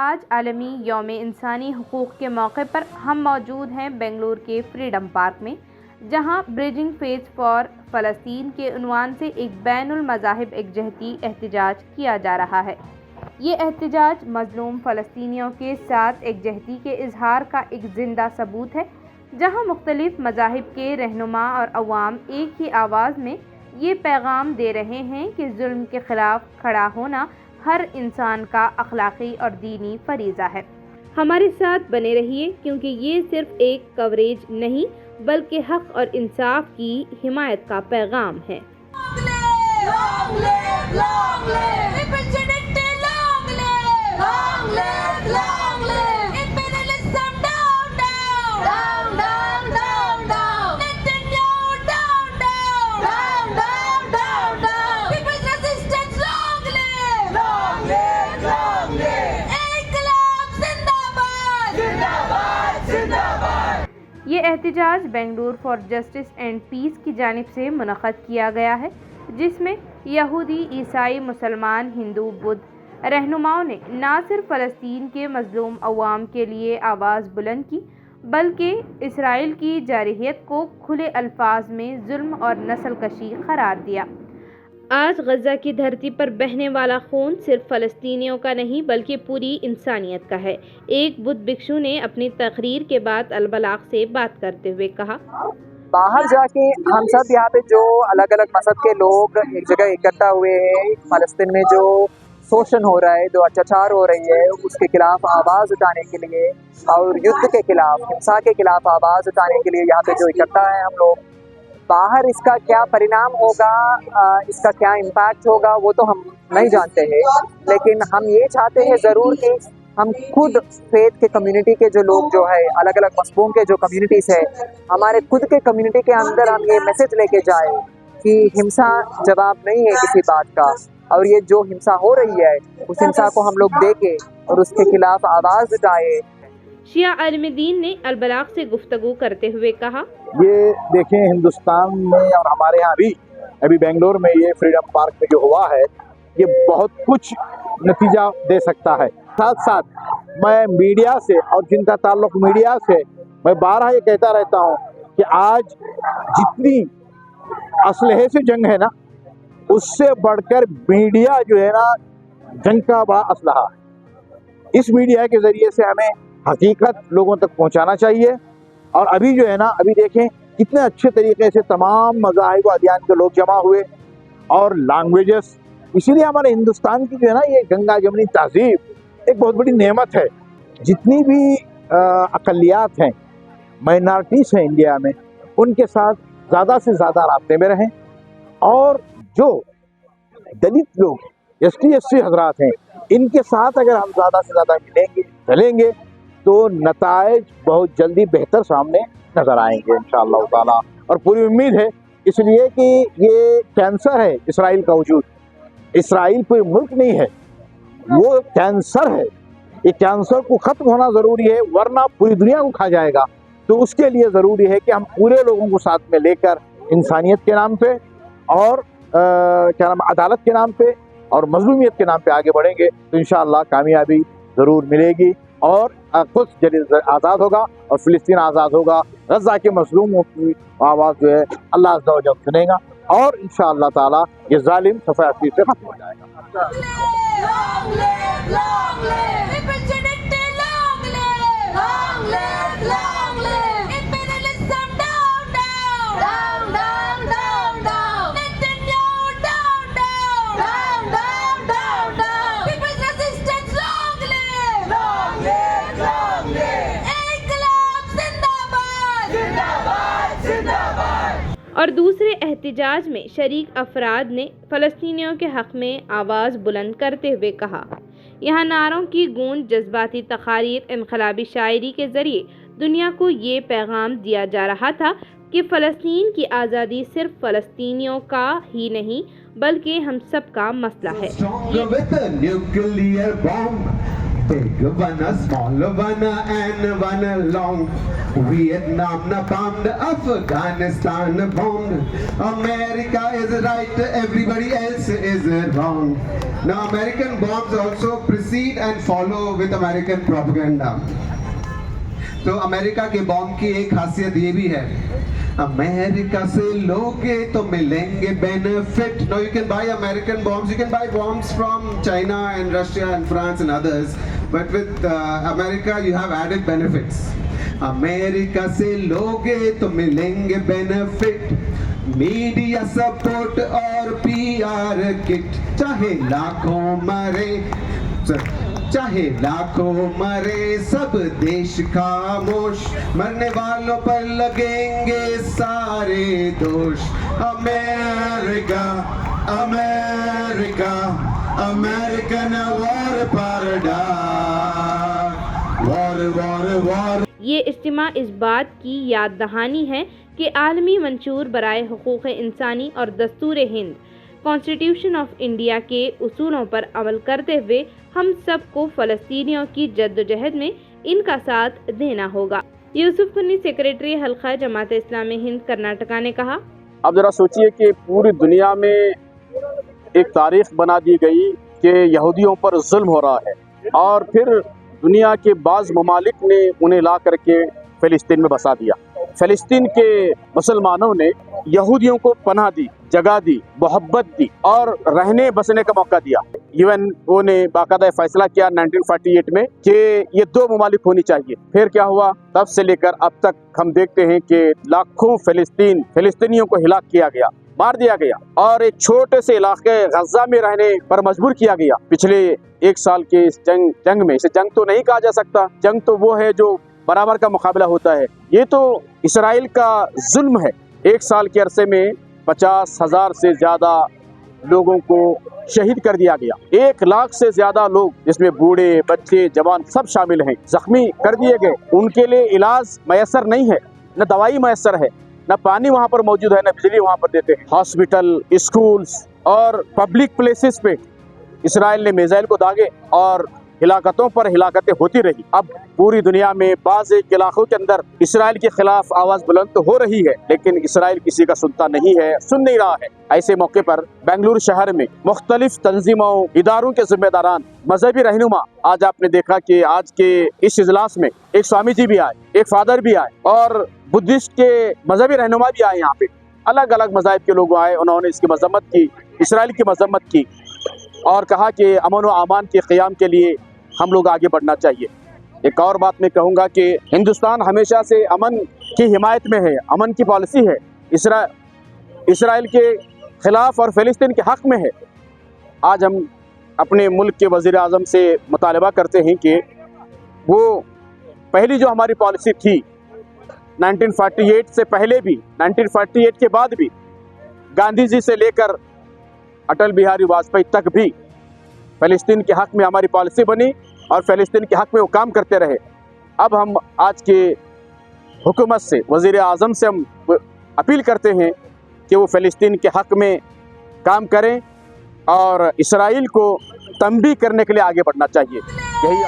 آج عالمی یوم انسانی حقوق کے موقع پر ہم موجود ہیں بنگلور کے فریڈم پارک میں، جہاں بریجنگ فیتھ فار فلسطین کے عنوان سے ایک بین المذاہب یکجہتی احتجاج کیا جا رہا ہے۔ یہ احتجاج مظلوم فلسطینیوں کے ساتھ یکجہتی کے اظہار کا ایک زندہ ثبوت ہے، جہاں مختلف مذاہب کے رہنما اور عوام ایک ہی آواز میں یہ پیغام دے رہے ہیں کہ ظلم کے خلاف کھڑا ہونا ہر انسان کا اخلاقی اور دینی فریضہ ہے۔ ہمارے ساتھ بنے رہیے، کیونکہ یہ صرف ایک کوریج نہیں بلکہ حق اور انصاف کی حمایت کا پیغام ہے۔ یہ احتجاج Bangalore for justice and peace کی جانب سے منعقد کیا گیا ہے، جس میں یہودی، عیسائی، مسلمان، ہندو، بدھ رہنماؤں نے نہ صرف فلسطین کے مظلوم عوام کے لیے آواز بلند کی، بلکہ اسرائیل کی جارحیت کو کھلے الفاظ میں ظلم اور نسل کشی قرار دیا۔ آج غزہ کی دھرتی پر بہنے والا خون صرف فلسطینیوں کا نہیں بلکہ پوری انسانیت کا ہے۔ ایک بدھ بھکشو نے اپنی تقریر کے بعد البلاغ سے بات کرتے ہوئے کہا، باہر جا کے ہم سب یہاں پہ جو الگ الگ مذہب کے لوگ ایک جگہ اکٹھا ہوئے ہیں، فلسطین میں جو شوشن ہو رہا ہے، جو اتیاچار ہو رہی ہے، اس کے خلاف آواز اٹھانے کے لیے اور یدھ کے خلاف، ہنسا کے خلاف آواز اٹھانے کے لیے یہاں پہ جو اکٹھا ہیں ہم لوگ۔ باہر اس کا کیا پرینام ہوگا، اس کا کیا امپیکٹ ہوگا، وہ تو ہم نہیں جانتے ہیں، لیکن ہم یہ چاہتے ہیں ضرور کہ ہم خود فیتھ کے کمیونٹی کے جو لوگ جو ہے، الگ الگ مذہبوں کے جو کمیونٹیز ہے، ہمارے خود کے کمیونٹی کے اندر ہم یہ میسج لے کے جائیں کہ ہنسا جواب نہیں ہے کسی بات کا، اور یہ جو ہنسا ہو رہی ہے اس ہنسا کو ہم لوگ دیکھیں اور اس کے خلاف آواز اٹھائیں۔ شیعہ عالم دین نے البلاغ سے گفتگو کرتے ہوئے کہا، یہ دیکھیں ہندوستان میں اور ہمارے یہاں بھی ابھی بنگلور میں یہ فریڈم پارک میں جو ہوا ہے، یہ بہت کچھ نتیجہ دے سکتا ہے۔ ساتھ ساتھ میں میڈیا سے اور جن کا تعلق میڈیا سے، میں بارہا یہ کہتا رہتا ہوں کہ آج جتنی اسلحے سے جنگ ہے نا، اس سے بڑھ کر میڈیا جو ہے نا جنگ کا بڑا اسلحہ ہے۔ اس میڈیا کے ذریعے سے ہمیں حقیقت لوگوں تک پہنچانا چاہیے، اور ابھی جو ہے نا، ابھی دیکھیں کتنے اچھے طریقے سے تمام مذاہب و ادیان کے لوگ جمع ہوئے اور لینگویجز، اسی لیے ہمارے ہندوستان کی جو ہے نا یہ گنگا جمنی تہذیب ایک بہت بڑی نعمت ہے۔ جتنی بھی اقلیات ہیں، مائنارٹیز ہیں انڈیا میں، ان کے ساتھ زیادہ سے زیادہ رابطے میں رہیں، اور جو دلت لوگ ایس ٹی ایس سی حضرات ہیں، ان کے ساتھ اگر ہم زیادہ سے زیادہ ملیں گے، چلیں گے، تو نتائج بہت جلدی بہتر سامنے نظر آئیں گے انشاءاللہ تعالیٰ۔ اور پوری امید ہے، اس لیے کہ یہ کینسر ہے اسرائیل کا وجود۔ اسرائیل کوئی ملک نہیں ہے، وہ کینسر ہے۔ یہ کینسر کو ختم ہونا ضروری ہے، ورنہ پوری دنیا کو کھا جائے گا۔ تو اس کے لیے ضروری ہے کہ ہم پورے لوگوں کو ساتھ میں لے کر انسانیت کے نام پہ اور کیا نام عدالت کے نام پہ اور مظلومیت کے نام پہ آگے بڑھیں گے تو انشاءاللہ کامیابی ضرور ملے گی، اور خود جدید آزاد ہوگا اور فلسطین آزاد ہوگا۔ غزہ کے مظلوموں کی آواز جو ہے اللہ عز و جل سنے گا، اور انشاءاللہ تعالی یہ ظالم صفحہ سے ختم ہو جائے گا۔ اور دوسرے احتجاج میں شریک افراد نے فلسطینیوں کے حق میں آواز بلند کرتے ہوئے کہا، یہاں نعروں کی گونج، جذباتی تقاریر، انقلابی شاعری کے ذریعے دنیا کو یہ پیغام دیا جا رہا تھا کہ فلسطین کی آزادی صرف فلسطینیوں کا ہی نہیں بلکہ ہم سب کا مسئلہ ہے۔ Big one, a small one, and one long. Vietnam napalmed, Afghanistan bombed. America is right, everybody else is wrong. Now American bombs also precede and follow with American propaganda. तो अमेरिका के बॉम्ब की एक खासियत ये भी है, America से लोगे तो मिलेंगे benefit. Now you can buy American bombs, you can buy bombs from China and Russia and France and others, but with America you have added benefits. America से लोगे तो मिलेंगे बेनिफिट, मीडिया सपोर्ट और PR kit, चाहे लाखों मरे सब देश खामोश, मरने वालों पर लगेंगे सारे दोष. America America American war paradise, war war war. ये इज्तिमा इस बात की याद दहानी है कि आलमी मंशूर बराए हुकूक़ इंसानी और दस्तूर हिंद कॉन्स्टिट्यूशन ऑफ इंडिया के उसूलों पर अमल करते हुए हम सबको फ़लस्तीनियों की जद्दोजहद में इनका साथ देना होगा. यूसुफ कुन्नी, सेक्रेटरी हल्का जमात इस्लामी हिंद कर्नाटका ने कहा. अब ज़रा सोचिए कि पूरी दुनिया में एक तारीख बना दी गई कि यहूदियों पर जुल्म हो रहा है, और फिर दुनिया के बाज़ ममालिक ने उन्हें ला करके फ़लस्तीन में बसा दिया. फ़लस्तीन के मुसलमानों ने यहूदियों को पनाह दी, जगह दी, मोहब्बत दी और रहने बसने का मौका दिया. यूएनओ ने बाकायदा फैसला किया 1948 में कि ये दो ममालिक होनी चाहिए. फिर क्या हुआ, तब से लेकर अब तक हम देखते हैं कि लाखों फ़लस्तीनियों को हिलाक किया गया, मार दिया गया और एक छोटे से इलाके गजा में रहने पर मजबूर किया गया. पिछले एक साल के इस जंग में, इसे जंग तो नहीं कहा जा सकता, जंग तो वो है जो बराबर का मुकाबला होता है. ये तो इसराइल का जुल्म है. एक साल के अरसे में 50,000 से ज्यादा लोगों को शहीद कर दिया गया. 1 लाख से ज्यादा लोग, जिसमें बूढ़े, बच्चे, जवान सब शामिल हैं, जख्मी कर दिए गए. उनके लिए इलाज मैसर नहीं है, न दवाई मैसर है, न पानी वहाँ पर मौजूद है, न बिजली वहाँ पर देते हैं. हॉस्पिटल, स्कूल्स और पब्लिक प्लेसेस पे इसराइल ने मिसाइल को दागे और हिलाकतों पर हिलाकतें होती रही. अब पूरी दुनिया में बाज़ एक इलाकों के अंदर इसराइल के खिलाफ आवाज़ बुलंद तो हो रही है, लेकिन इसराइल किसी का सुनता नहीं है, सुन नहीं रहा है. ऐसे मौके पर बेंगलुरु शहर में मुख्तलिफ तंजीमों, इदारों के जिम्मेदारान, मजहबी रहनुमा, आज आपने देखा कि आज के इस इजलास में एक स्वामी जी भी आए, एक फादर भी आए और बुद्धिस्ट के मजहबी रहनुमा भी आए. यहाँ पे अलग अलग मज़ाहिब के लोग आए. उन्होंने इसकी मजम्मत की, इसराइल की मजम्मत की और कहा कि अमन व अमान के क़याम के लिए हम लोग आगे बढ़ना चाहिए. एक और बात मैं कहूँगा कि हिंदुस्तान हमेशा से अमन की हिमायत में है, अमन की पॉलिसी है, इसराइल के ख़िलाफ़ और फ़लस्तीन के हक़ में है. आज हम अपने मुल्क के वज़ीर आज़म से मुतालबा करते हैं कि वो पहली जो हमारी पॉलिसी थी 1948 से पहले भी, 1948 के बाद भी, गांधी जी से लेकर अटल बिहारी वाजपेयी तक भी फ़लस्तीन के हक़ में हमारी पॉलिसी बनी और फ़लस्तीन के हक़ में वो काम करते रहे. अब हम आज के हुकूमत से, वज़ीर आज़म से हम अपील करते हैं कि वो फ़लस्तीन के हक़ में काम करें और इसराइल को तंबीह करने के लिए आगे बढ़ना चाहिए. यही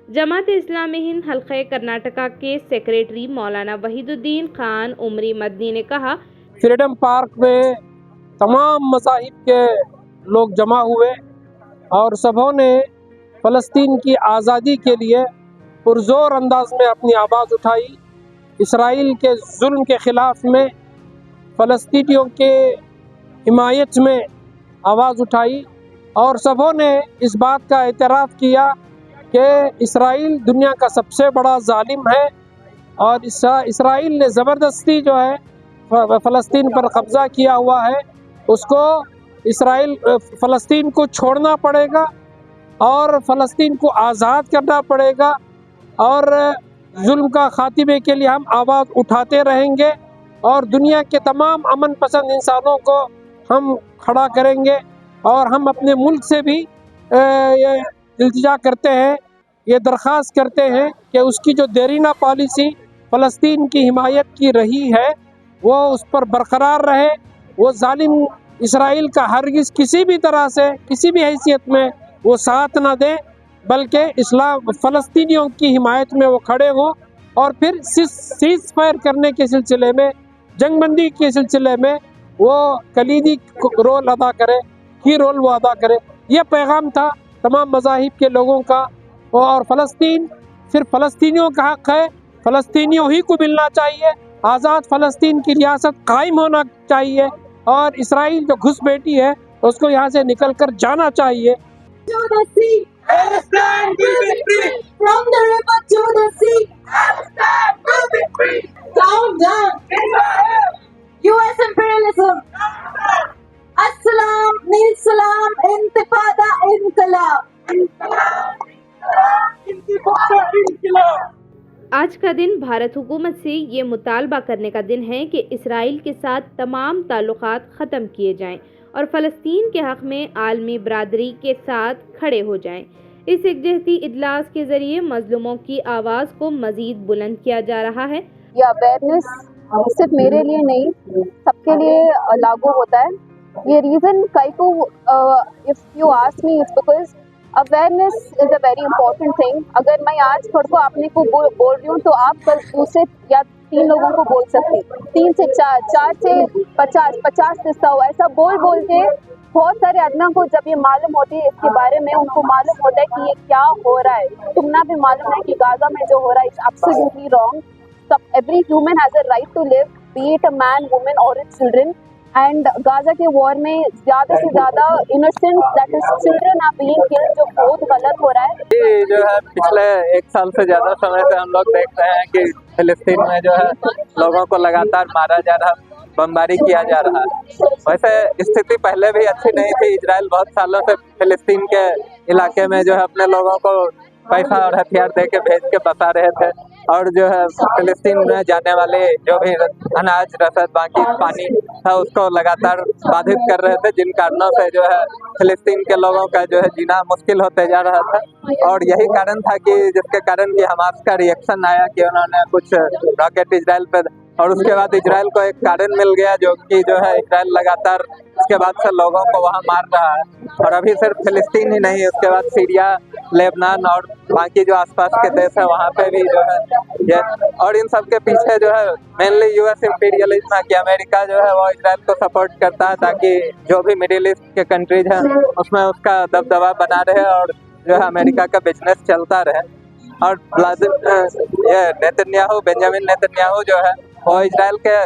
जमात इस्लामी हिंद हल्के कर्नाटका के सेक्रेटरी मौलाना वहीदुद्दीन खान उमरी मदनी ने कहा. फ्रीडम पार्क में तमाम मज़ाहिब के लोग जमा हुए और सबों ने फ़लस्तीन की आज़ादी के लिए पुरज़ोर अंदाज में अपनी आवाज़ उठाई. इसराइल के जुल्म के ख़िलाफ़ में, फ़लस्तीनियों के हिमायत में आवाज़ उठाई और सबों ने इस बात का एतराफ़ किया कि इसराइल दुनिया का सबसे बड़ा जालिम है और इसराइल ने ज़बरदस्ती जो है फ़लस्तीन पर कब्ज़ा किया हुआ है, उसको फ़लस्तीन को छोड़ना पड़ेगा और फ़लस्तीन को आज़ाद करना पड़ेगा और जुल्म का खात्मे के लिए हम आवाज़ उठाते रहेंगे और दुनिया के तमाम अमन पसंद इंसानों को हम खड़ा करेंगे. और हम अपने मुल्क से भी इल्तिजा करते हैं, ये दरख्वास्त करते हैं कि उसकी जो देरीना पॉलिसी फ़लस्तीन की हिमायत की रही है वो उस पर बरकरार रहे, वो जालिम इसराइल का हरगिज़ किसी भी तरह से किसी भी हैसियत में वो साथ ना दें, बल्कि इस्लाम फ़लस्तीनियों की हिमायत में वो खड़े हों और फिर सीज़ फायर करने के सिलसिले में, जंगबंदी के सिलसिले में वो कलीदी रोल अदा करे, की रोल वो अदा करे। ये पैगाम था तमाम मज़ाहिब के लोगों का। और फ़लस्तीन सिर्फ फ़लस्तीनियों का हक़ है, फ़लस्तीनियों ही को मिलना चाहिए, आज़ाद फ़लस्तीन की रियासत कायम होना चाहिए और इसराइल जो घुसपैठी है उसको यहाँ से निकल कर जाना चाहिए। To the sea, Palestine will be free. From the river to the sea, Palestine will be free. Down, down, Israel. U.S. imperialism. Assalam, Nil Salam, Intifada, Inqilab. आज का दिन भारत हुकूमत से ये मुतालबा करने का दिन है कि इसराइल के साथ तमाम ताल्लुकात ख़त्म किए जाएं और फ़लस्तीन के हक़ में आलमी बरादरी के साथ खड़े हो जाएं। इस एकजहती इजलास के ज़रिए मज़लूमों की आवाज़ को मज़ीद बुलंद किया जा रहा है। ये अवेयरनेस सिर्फ मेरे लिए नहीं, सबके लिए लागू होता है। ये रीज़न कई को if you ask me it's because awareness is a very important thing. अगर मैं आज थोड़ा को आपने को बोल रही हूँ तो आप कल दूसरे या 3 लोगों को बोल सकती, 3 से 4, 4 से 50, 50 से 100, ऐसा बोल के बहुत सारे आदमियों को जब ये मालूम होती है इसके बारे में, उनको मालूम होता है कि ये क्या हो रहा है। तुमना भी मालूम है कि गाजा में जो हो रहा है it's absolutely wrong. Every human has a right to live, be it a man, women और इट्स चिल्ड्रन। एंड गाजा के वॉर में ज़्यादा से ज़्यादा innocent that is children are being killed, जो बहुत गलत हो रहा है। ये जो है पिछले 1 साल से ज़्यादा समय से हम लोग देख रहे हैं कि फिलिस्तीन में जो है लोगों को लगातार मारा जा रहा, बमबारी किया जा रहा है। वैसे स्थिति पहले भी अच्छी नहीं थी। इजराइल बहुत सालों से फिलिस्तीन के इलाके में जो है अपने लोगों को पैसा और हथियार दे के भेज के बसा रहे थे और जो है फिलिस्तीन में जाने वाले जो भी अनाज, रसद, बाकी पानी था उसको लगातार बाधित कर रहे थे, जिन कारणों से जो है फिलिस्तीन के लोगों का जो है जीना मुश्किल होते जा रहा था। और यही कारण था कि जिसके कारण कि हमास का रिएक्शन आया कि उन्होंने कुछ रॉकेट इजराइल पर, और उसके बाद इजराइल को एक कारण मिल गया जो कि जो है इजराइल लगातार उसके बाद से लोगों को वहाँ मार रहा है। और अभी सिर्फ फिलिस्तीन ही नहीं, उसके बाद सीरिया, लेबनान और बाकी जो आसपास के देश है वहाँ पे भी जो है ये, और इन सब के पीछे जो है मेनली यूएस इंपीरियलिज्म है कि अमेरिका जो है वो इजराइल को सपोर्ट करता है ताकि जो भी मिडिल ईस्ट के कंट्रीज हैं उसमें उसका दबदबा बना रहे और जो है अमेरिका का बिजनेस चलता रहे। और ये नेतन्याहू, बेंजामिन नेतन्याहू जो है वो इजराइल के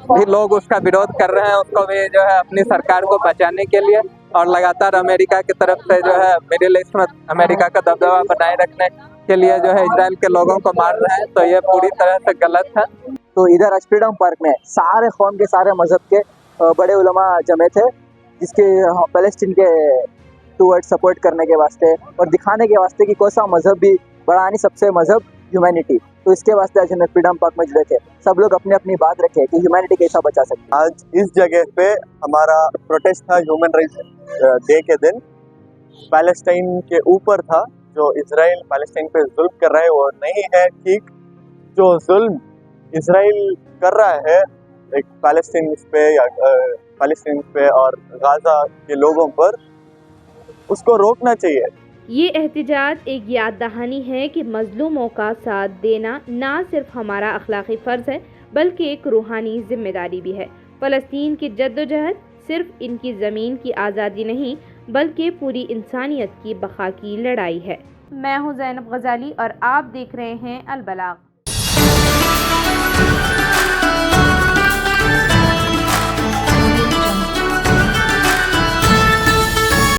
भी लोग उसका विरोध कर रहे हैं, उसको भी जो है अपनी सरकार को बचाने के लिए और लगातार अमेरिका की तरफ से जो है मिडिल ईस्ट में अमेरिका का दबदबा बनाए रखने के लिए जो है इजराइल के लोगों को मार रहे हैं। तो ये पूरी तरह से गलत है। तो इधर आज फ्रीडम पार्क में सारे कौम के सारे मजहब के बड़े उलमा जमे थे, जिसके पैलेस्टीन के टूवर्ड सपोर्ट करने के वास्ते और दिखाने के वास्ते कि कौन सा मजहब भी बड़ा नहीं, सबसे मजहब ह्यूमैनिटी। तो इसके वास्ते आज हमें फ्रीडम पार्क में जुड़े थे। सब लोग अपनी अपनी बात रखे कि ह्यूमैनिटी कैसा बचा सकते। आज इस जगह पे हमारा प्रोटेस्ट था ह्यूमन राइट्स डे के दिन। पैलेस्टाइन के ऊपर था, जो इजराइल पैलेस्टाइन पे जुल्म कर रहा है वो नहीं है ठीक। जो जुल्म इजराइल कर रहा है एक पैलेस्टाइन पे और गाजा के लोगों पर, उसको रोकना चाहिए। ये एहतिजाज एक याद दहानी है कि मजलूमों का साथ देना ना सिर्फ हमारा अखलाकी फ़र्ज़ है बल्कि एक रूहानी जिम्मेदारी भी है। फ़लस्तीन की जद्दोजहद सिर्फ इनकी ज़मीन की आज़ादी नहीं बल्कि पूरी इंसानियत की बका की लड़ाई है। मैं हूँ ज़ैनब गज़ाली और आप देख रहे हैं अलबलाग।